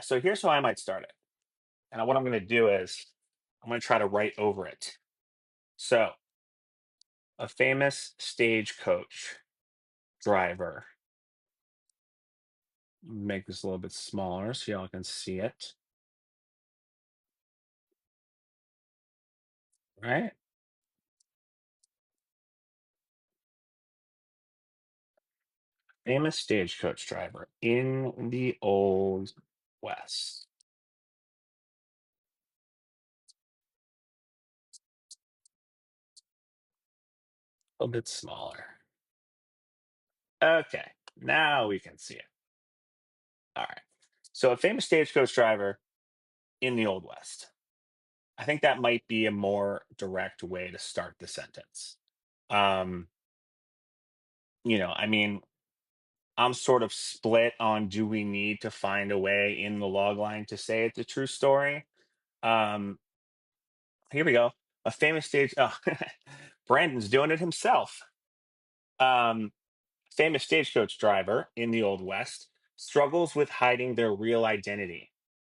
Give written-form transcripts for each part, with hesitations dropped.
So here's how I might start it. And what I'm going to do is I'm going to try to write over it. So, a famous stagecoach driver. Make this a little bit smaller so y'all can see it. Right? Famous stagecoach driver in the Old West. A little bit smaller. Okay, now we can see it. All right. So, a famous stagecoach driver in the Old West. I think that might be a more direct way to start the sentence. Um, I mean, I'm sort of split on do we need to find a way in the log line to say it's a true story? Um, Here we go. A famous stage. Oh, Brandon's doing it himself. Um, Famous stagecoach driver in the Old West struggles with hiding their real identity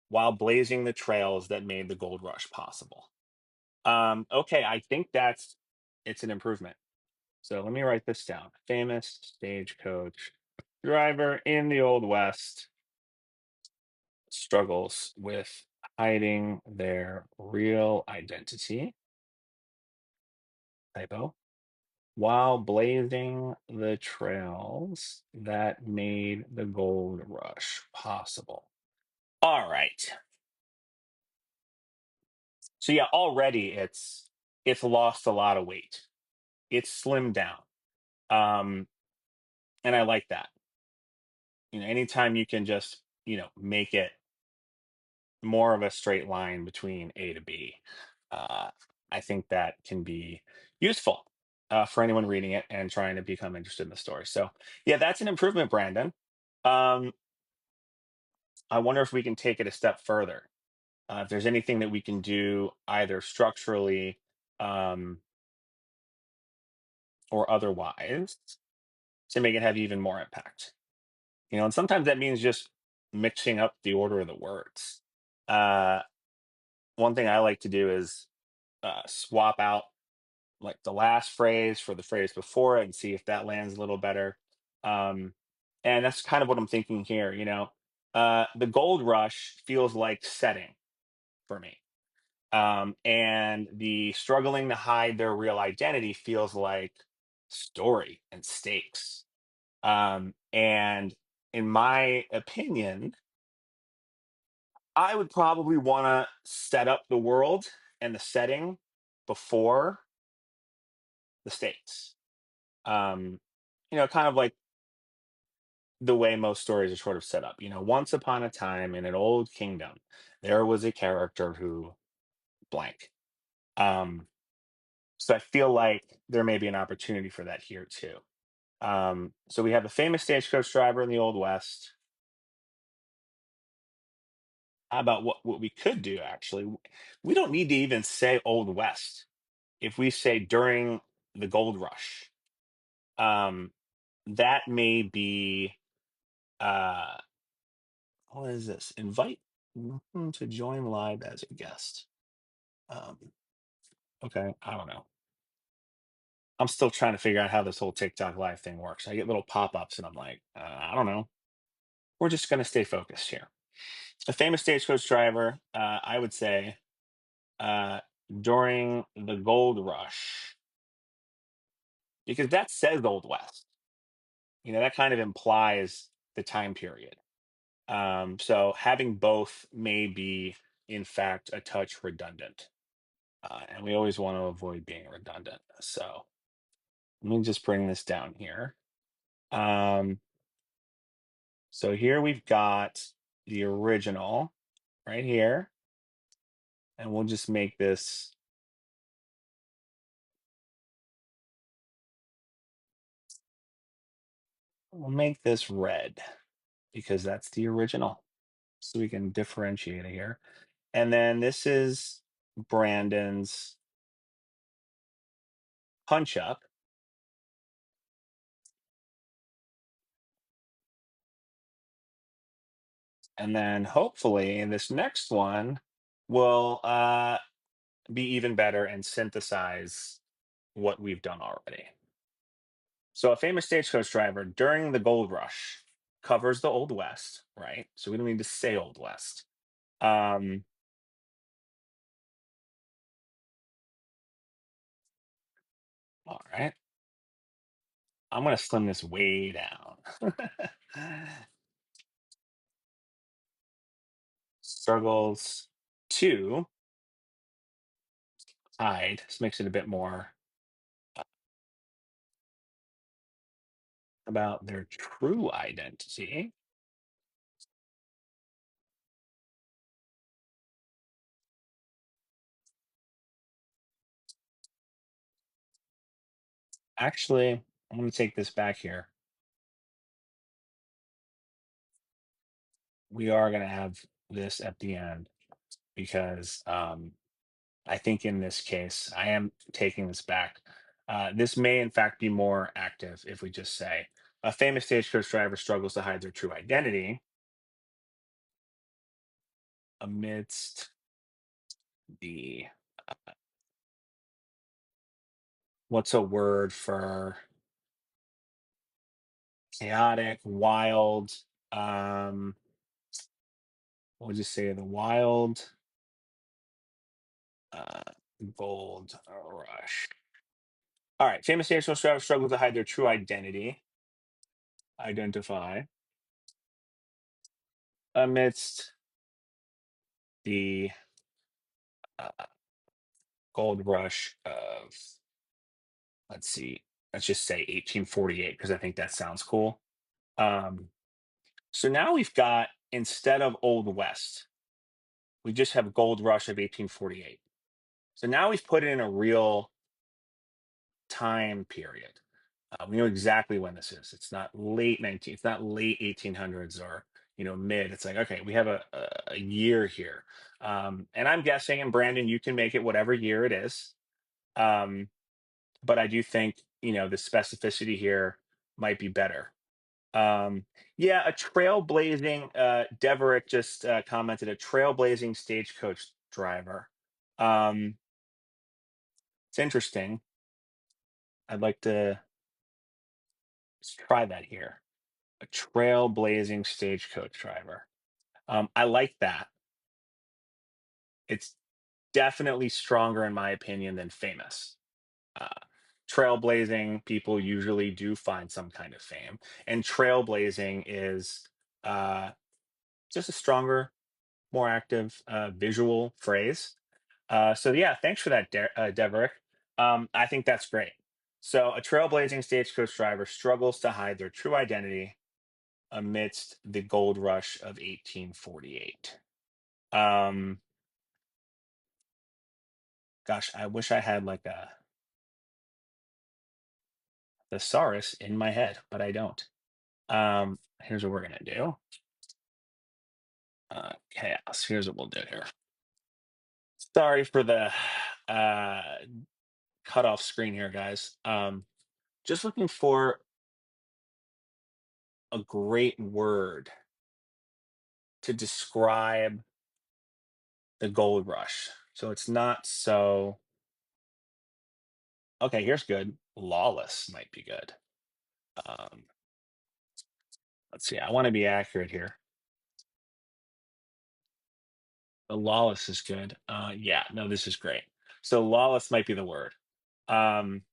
while blazing the trails that made the gold rush possible. Okay, I think it's an improvement. So let me write this down. Famous stagecoach driver in the Old West struggles with hiding their real identity, typo, while blazing the trails that made the gold rush possible. All right. So yeah, already it's lost a lot of weight. It's slimmed down. Um, and I like that. Anytime you can just, make it more of a straight line between A to B. Uh, I think that can be useful for anyone reading it and trying to become interested in the story. So, yeah, that's an improvement, Brandon. Um, I wonder if we can take it a step further. If there's anything that we can do either structurally um, or otherwise to make it have even more impact. And sometimes that means just mixing up the order of the words. Uh, One thing I like to do is swap out like the last phrase for the phrase before it and see if that lands a little better. Um, and that's kind of what I'm thinking here. The gold rush feels like setting for me. And the struggling to hide their real identity feels like story and stakes. And in my opinion, I would probably want to set up the world and the setting before the stakes. Um, kind of like the way most stories are sort of set up. Once upon a time in an old kingdom, there was a character who blank. Um, so I feel like there may be an opportunity for that here too. So we have a famous stagecoach driver in the Old West. How about what we could do actually? We don't need to even say Old West. If we say during the gold rush, um, that may be uh, what is this? Invite to join live as a guest. Um, okay, I don't know. I'm still trying to figure out how this whole TikTok live thing works. I get little pop ups and I'm like, I don't know. We're just going to stay focused here. A famous stagecoach driver, I would say, uh, during the gold rush, because that says Old West. That kind of implies the time period. So having both may be, in fact, a touch redundant. And we always want to avoid being redundant. So let me just bring this down here. Um, so here we've got the original right here, and we'll just make this, we'll make this red because that's the original. So we can differentiate it here. And then this is Brandon's punch up. And then hopefully this next one will be even better and synthesize what we've done already. So, a famous stagecoach driver during the gold rush covers the Old West, right? So, we don't need to say Old West. Um, all right. I'm going to slim this way down. Struggles to hide. This makes it a bit more about their true identity. Actually, I'm going to take this back here. We are going to have this at the end because I think in this case, I am taking this back. This may, in fact, be more active if we just say a famous stagecoach driver struggles to hide their true identity amidst the what's a word for chaotic, wild? Um, what would you say? The wild, uh, gold rush. All right, famous stagecoach drivers struggle to hide their true identity. Identify amidst the uh, gold rush of, let's see, let's just say 1848 because I think that sounds cool. Um, so now we've got, instead of Old West, we just have Gold Rush of 1848. So now we've put it in a real time period. We know exactly when this is. It's not late 19. It's not late 1800s or mid. It's like, okay, we have a year here, and I'm guessing. And Brandon, you can make it whatever year it is. Um, but I do think the specificity here might be better. Um, yeah, a trailblazing. Deverick just commented a trailblazing stagecoach driver. Um, it's interesting. I'd like to try that here. A trailblazing stagecoach driver. I like that. It's definitely stronger, in my opinion, than famous. Uh, Trailblazing people usually do find some kind of fame, and trailblazing is uh, just a stronger, more active visual phrase. So yeah, thanks for that, Deverick. I think that's great. So a trailblazing stagecoach driver struggles to hide their true identity amidst the gold rush of 1848. Um, Gosh, I wish I had like a thesaurus in my head, but I don't. Here's what we're gonna do. Chaos. Here's what we'll do here. Sorry for the uh, cut off screen here, guys. Just looking for a great word to describe the gold rush. So it's not so. Okay, here's good. Lawless might be good. Um, let's see. I want to be accurate here. The lawless is good. Yeah, no, this is great. So lawless might be the word. Um,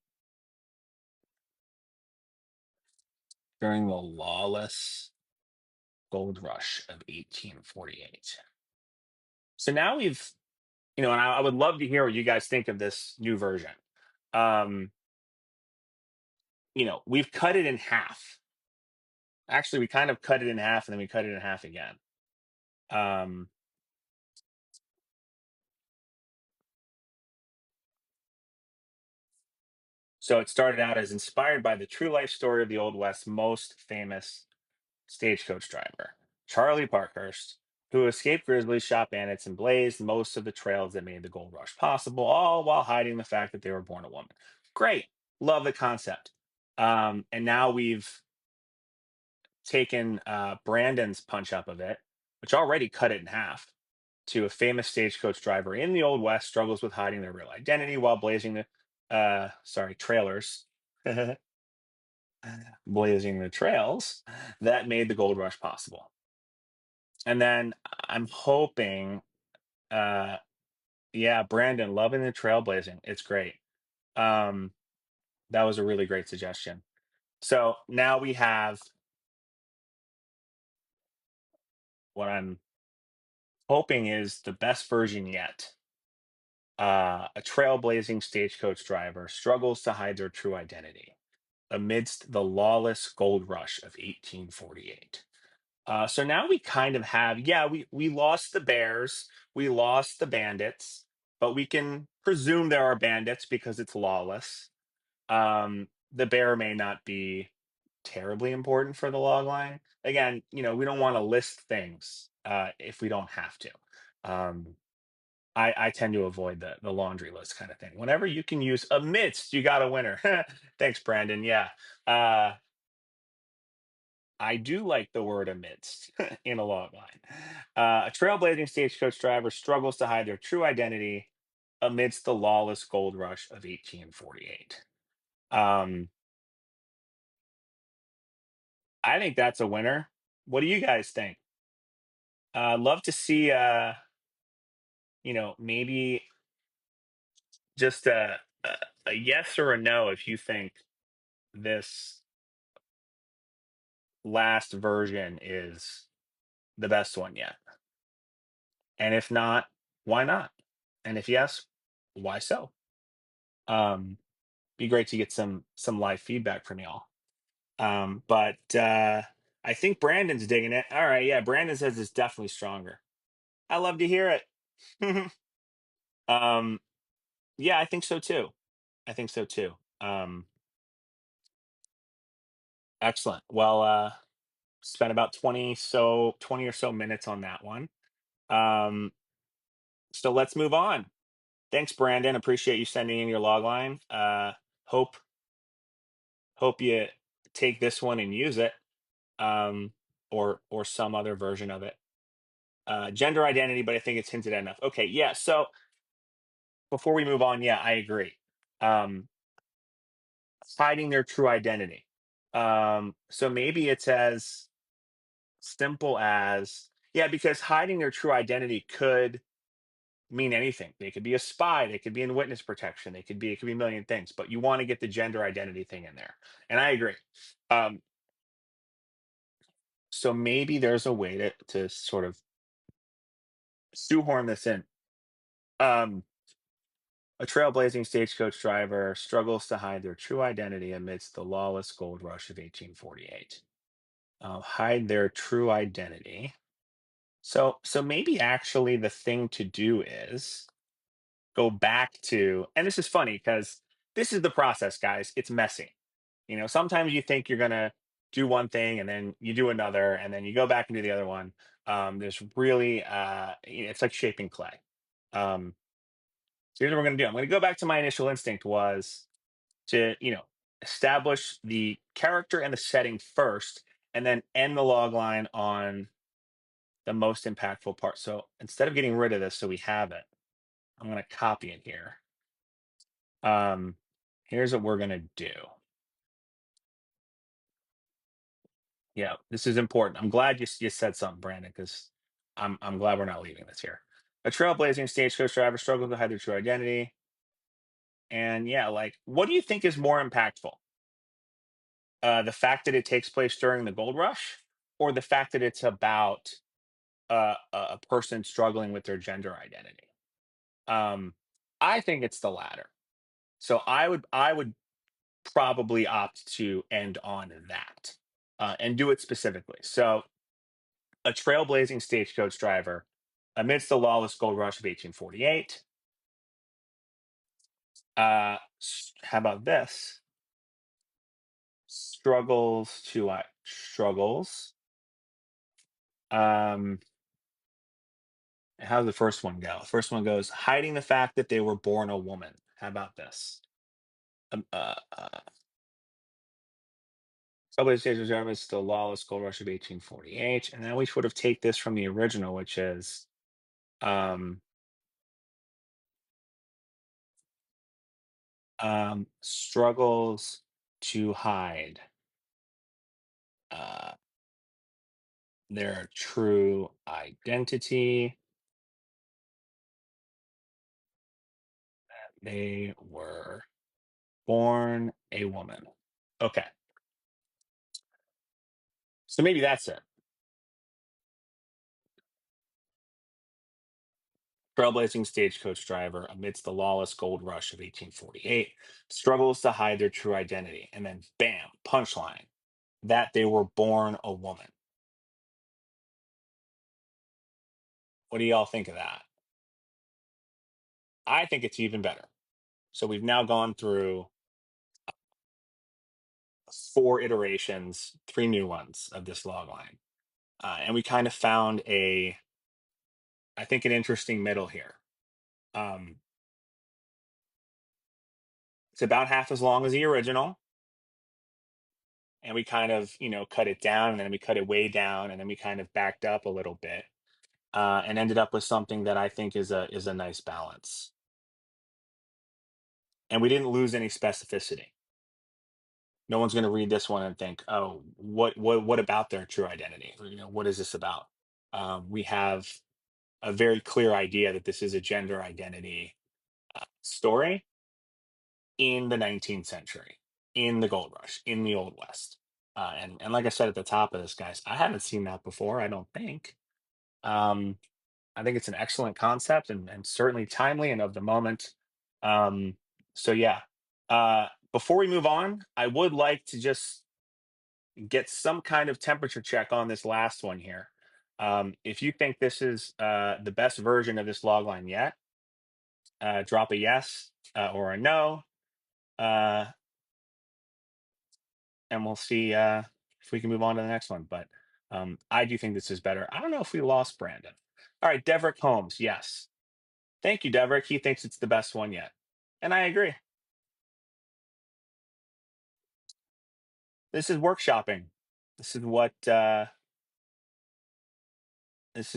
During the lawless gold rush of 1848. So now and I would love to hear what you guys think of this new version. Um, we've cut it in half. Actually, we kind of cut it in half and then we cut it in half again. Um, so it started out as inspired by the true life story of the Old West's most famous stagecoach driver, Charlie Parkhurst, who escaped grizzlies, shot bandits, and blazed most of the trails that made the gold rush possible, all while hiding the fact that they were born a woman. Great. Love the concept. And now we've taken Brandon's punch up of it which already cut it in half, to a famous stagecoach driver in the Old West struggles with hiding their real identity while blazing the trailers, blazing the trails that made the gold rush possible. And then I'm hoping, uh, yeah, Brandon, loving the trailblazing. It's great. Um, that was a really great suggestion. So now we have what I'm hoping is the best version yet. A trailblazing stagecoach driver struggles to hide their true identity amidst the lawless gold rush of 1848. So now we kind of have, yeah, we lost the bears, we lost the bandits, but we can presume there are bandits because it's lawless. The bear may not be terribly important for the log line. Again, we don't want to list things if we don't have to. Um, I tend to avoid the laundry list kind of thing. Whenever you can use amidst, you got a winner. Thanks, Brandon. Yeah. Uh, I do like the word amidst in a log line. A trailblazing stagecoach driver struggles to hide their true identity amidst the lawless gold rush of 1848. Um, I think that's a winner. What do you guys think? Love to see, maybe just a yes or a no if you think this last version is the best one yet. And if not, why not? And if yes, why so? Um, be great to get some live feedback from y'all. But I think Brandon's digging it. All right, yeah, Brandon says it's definitely stronger. I love to hear it. um, yeah, I think so too. I think so too. Excellent. Well, spent about 20 or so minutes on that one. Um, so let's move on. Thanks, Brandon. Appreciate you sending in your log line. Hope hope you take this one and use it, or some other version of it. Gender identity, but I think it's hinted at enough. Okay, yeah. So before we move on, yeah, I agree. Um, hiding their true identity. So maybe it's as simple as, yeah, because hiding their true identity could mean anything. They could be a spy, they could be in witness protection, it could be a million things, but you want to get the gender identity thing in there. And I agree. Um, so maybe there's a way to sort of shoehorn this in. Um, a trailblazing stagecoach driver struggles to hide their true identity amidst the lawless gold rush of 1848. Hide their true identity. So maybe actually the thing to do is go back to, and this is funny because this is the process, guys. It's messy. Sometimes you think you're gonna do one thing and then you do another and then you go back and do the other one. There's really, it's like shaping clay. Um, so here's what we're gonna do. I'm gonna go back to my initial instinct was to, establish the character and the setting first, and then end the log line on the most impactful part. So instead of getting rid of this, so we have it, I'm gonna copy it here. Um, here's what we're gonna do. Yeah, this is important. I'm glad you said something, Brandon, because I'm glad we're not leaving this here. A trailblazing stagecoach driver struggles to hide their true identity. And yeah, like, what do you think is more impactful? The fact that it takes place during the gold rush, or the fact that it's about a person struggling with their gender identity? Um, I think it's the latter. So I would probably opt to end on that and do it specifically. So a trailblazing stagecoach driver amidst the lawless gold rush of 1848. How about this? Struggles. Um, how does the first one go? First one goes hiding the fact that they were born a woman. How about this? Um, uh, uh, Subway Station Reserve is the lawless gold rush of 1848. And then we sort of take this from the original, which is um, struggles to hide uh, their true identity. They were born a woman. Okay. So maybe that's it. Trailblazing stagecoach driver amidst the lawless gold rush of 1848 struggles to hide their true identity. And then, bam, punchline that they were born a woman. What do y'all think of that? I think it's even better. So we've now gone through four iterations, three new ones of this log line. And we kind of found I think, an interesting middle here. Um, it's about half as long as the original, and we kind of, cut it down, and then we cut it way down, and then we kind of backed up a little bit, and ended up with something that I think is a nice balance. And we didn't lose any specificity. No one's going to read this one and think, "Oh, what about their true identity? Or, what is this about?" We have a very clear idea that this is a gender identity story in the 19th century, in the gold rush, in the old west. And like I said at the top of this, guys, I haven't seen that before. I don't think. Um, I think it's an excellent concept, and certainly timely and of the moment. Um, so yeah. Before we move on, I would like to just get some kind of temperature check on this last one here. If you think this is the best version of this log line yet, drop a yes or a no, uh, and we'll see if we can move on to the next one. But I do think this is better. I don't know if we lost Brandon. All right, Deverick Holmes. Yes. Thank you, Deverick. He thinks it's the best one yet. And I agree. This is workshopping. This is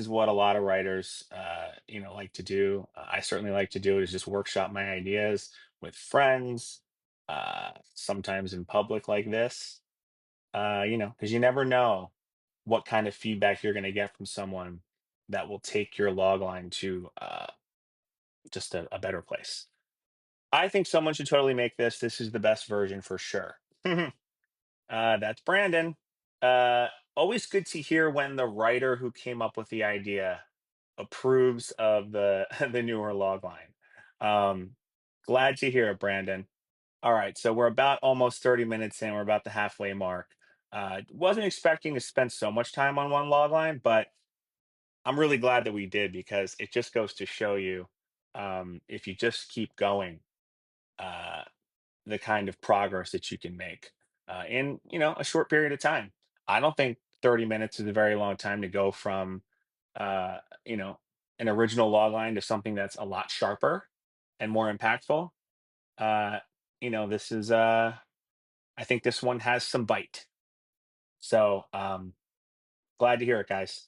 what a lot of writers like to do. I certainly like to do it, is just workshop my ideas with friends, sometimes in public like this. Because you never know what kind of feedback you're going to get from someone that will take your log line to just a better place. I think someone should totally make this. This is the best version for sure. That's Brandon. Uh, Always good to hear when the writer who came up with the idea approves of the the newer log line. Um, Glad to hear it, Brandon. All right, so we're about almost 30 minutes in. We're about the halfway mark. Wasn't expecting to spend so much time on one log line, but I'm really glad that we did, because it just goes to show you, if you just keep going, uh, the kind of progress that you can make in a short period of time. I don't think 30 minutes is a very long time to go from uh, you know an original log line to something that's a lot sharper and more impactful. Uh, this is I think this one has some bite. So glad to hear it, guys.